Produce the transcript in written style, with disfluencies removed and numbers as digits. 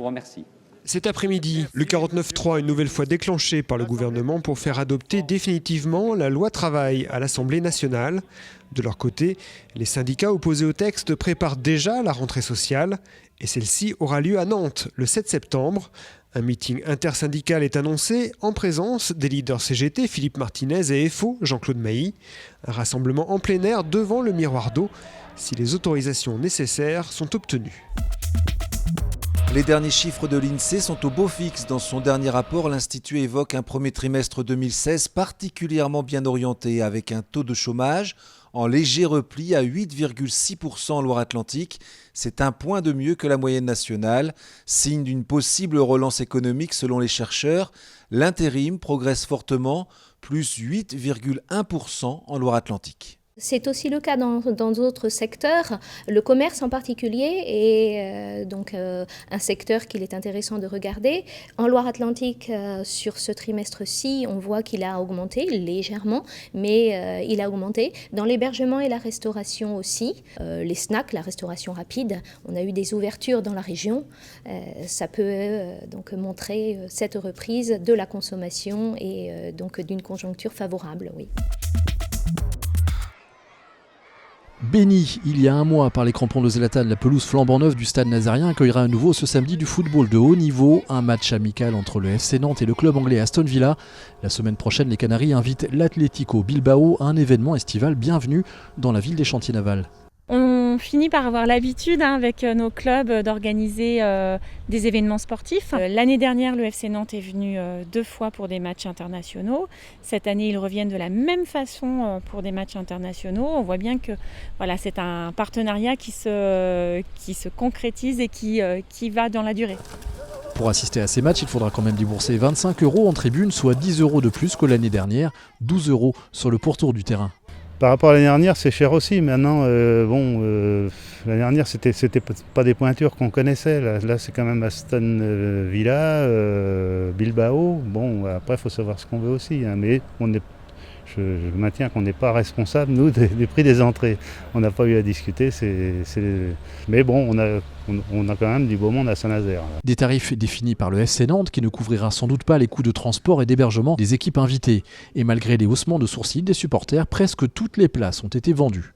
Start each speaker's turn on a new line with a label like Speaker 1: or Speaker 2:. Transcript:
Speaker 1: remercie.
Speaker 2: Cet après-midi, le 49.3 une nouvelle fois déclenché par le gouvernement pour faire adopter définitivement la loi travail à l'Assemblée nationale. De leur côté, les syndicats opposés au texte préparent déjà la rentrée sociale et celle-ci aura lieu à Nantes le 7 septembre. Un meeting intersyndical est annoncé en présence des leaders CGT Philippe Martinez et FO Jean-Claude Mailly. Un rassemblement en plein air devant le miroir d'eau si les autorisations nécessaires sont obtenues.
Speaker 3: Les derniers chiffres de l'INSEE sont au beau fixe. Dans son dernier rapport, l'Institut évoque un premier trimestre 2016 particulièrement bien orienté avec un taux de chômage en léger repli à 8,6% en Loire-Atlantique. C'est un point de mieux que la moyenne nationale, signe d'une possible relance économique selon les chercheurs. L'intérim progresse fortement, plus 8,1% en Loire-Atlantique.
Speaker 4: C'est aussi le cas dans d'autres secteurs. Le commerce en particulier est donc un secteur qu'il est intéressant de regarder. En Loire-Atlantique, sur ce trimestre-ci, on voit qu'il a augmenté légèrement, mais il a augmenté. Dans l'hébergement et la restauration aussi, les snacks, la restauration rapide, on a eu des ouvertures dans la région. Ça peut donc montrer cette reprise de la consommation et donc d'une conjoncture favorable, oui.
Speaker 5: Béni il y a un mois par les crampons de Zlatan, la pelouse flambant neuve du stade Nazarien accueillera à nouveau ce samedi du football de haut niveau, un match amical entre le FC Nantes et le club anglais Aston Villa. La semaine prochaine, les Canaries invitent l'Atlético Bilbao à un événement estival bienvenu dans la ville des chantiers navals.
Speaker 6: On finit par avoir l'habitude avec nos clubs d'organiser des événements sportifs. L'année dernière, le FC Nantes est venu 2 fois pour des matchs internationaux. Cette année, ils reviennent de la même façon pour des matchs internationaux. On voit bien que voilà, c'est un partenariat qui se concrétise et qui va dans la durée.
Speaker 5: Pour assister à ces matchs, il faudra quand même débourser 25 € en tribune, soit 10 € de plus que l'année dernière, 12 € sur le pourtour du terrain.
Speaker 7: Par rapport à l'année dernière, c'est cher aussi. Maintenant, l'année dernière, c'était pas des pointures qu'on connaissait. Là c'est quand même Aston Villa, Bilbao. Bon, après, il faut savoir ce qu'on veut aussi. Hein. Mais je maintiens qu'on n'est pas responsable, nous, des prix des entrées. On n'a pas eu à discuter. Mais bon, on a quand même du beau monde à Saint-Nazaire.
Speaker 5: Des tarifs définis par le FC Nantes qui ne couvrira sans doute pas les coûts de transport et d'hébergement des équipes invitées. Et malgré les haussements de sourcils des supporters, presque toutes les places ont été vendues.